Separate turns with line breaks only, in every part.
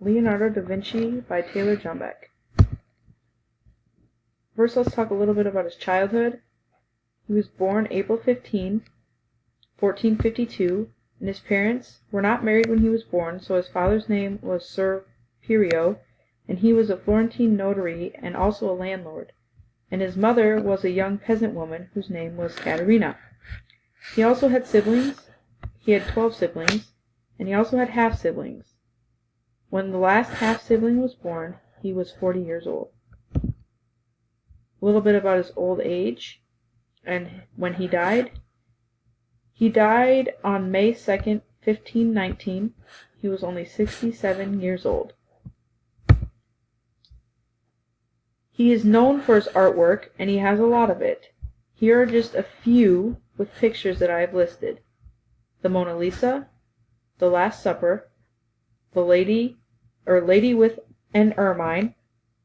Leonardo da Vinci by Taylor Jumbeck. First, let's talk a little bit about his childhood. He was born April 15, 1452, and his parents were not married when he was born, so his father's name was Ser Piero, and he was a Florentine notary and also a landlord, and his mother was a young peasant woman whose name was Caterina. He also had siblings. He had 12 siblings, and he also had half-siblings. When the last half-sibling was born, he was 40 years old. A little bit about his old age and when he died. He died on May 2nd, 1519. He was only 67 years old. He is known for his artwork, and he has a lot of it. Here are just a few with pictures that I have listed. The Mona Lisa, The Last Supper, the Lady with an Ermine,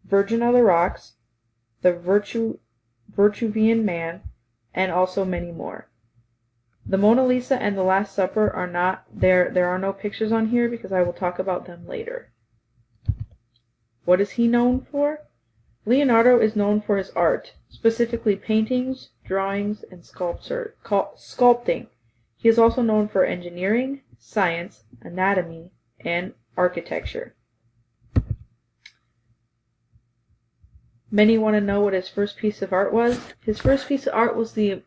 Virgin of the Rocks, the Vitruvian Man, and also many more. The Mona Lisa and the Last Supper are not there. There are no pictures on here because I will talk about them later. What is he known for? Leonardo is known for his art, specifically paintings, drawings, and sculpting. He is also known for engineering, science, anatomy, and architecture. Many want to know what his first piece of art was. His first piece of art was the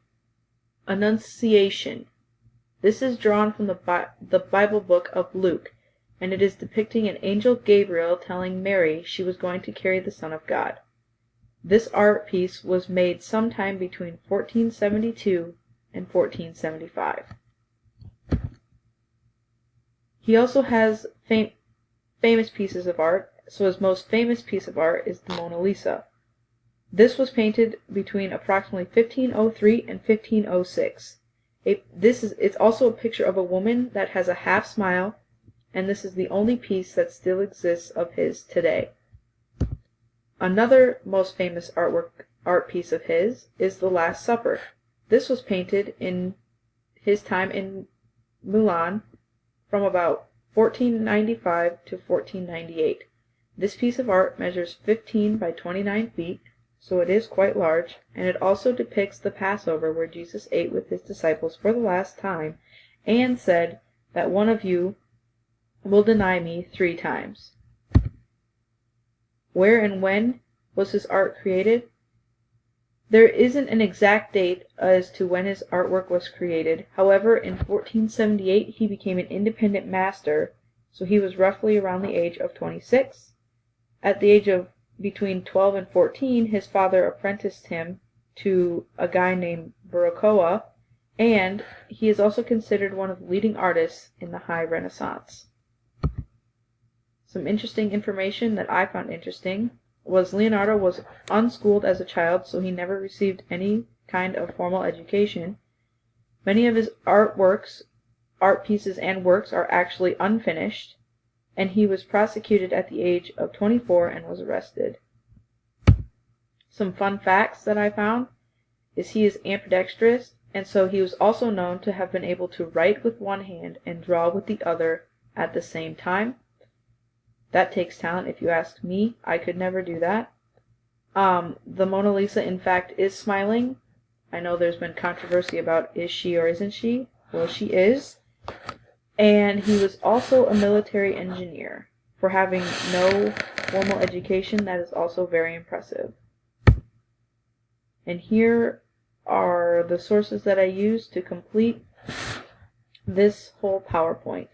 Annunciation. This is drawn from the Bible book of Luke, and it is depicting an angel Gabriel telling Mary she was going to carry the Son of God. This art piece was made sometime between 1472 and 1475. He also has famous pieces of art, so his most famous piece of art is the Mona Lisa. This was painted between approximately 1503 and 1506. It's also a picture of a woman that has a half smile, and this is the only piece that still exists of his today. Another most famous art piece of his is The Last Supper. This was painted in his time in Milan from about 1495 to 1498. This piece of art measures 15 by 29 feet, so it is quite large, and it also depicts the Passover where Jesus ate with his disciples for the last time and said that one of you will deny me 3 times. Where and when was his art created? There isn't an exact date as to when his artwork was created. However, in 1478 he became an independent master, so he was roughly around the age of 26. At the age of between 12 and 14, his father apprenticed him to a guy named Baroccoa, and he is also considered one of the leading artists in the High Renaissance. Some interesting information that I found interesting was Leonardo was unschooled as a child, so he never received any kind of formal education. Many of his art pieces and works are actually unfinished, and he was prosecuted at the age of 24 and was arrested. Some fun facts that I found is he is ambidextrous, and so he was also known to have been able to write with one hand and draw with the other at the same time. That takes talent, if you ask me. I could never do that. The Mona Lisa, in fact, is smiling. I know there's been controversy about is she or isn't she. Well, she is. And he was also a military engineer. For having no formal education, that is also very impressive. And here are the sources that I used to complete this whole PowerPoint.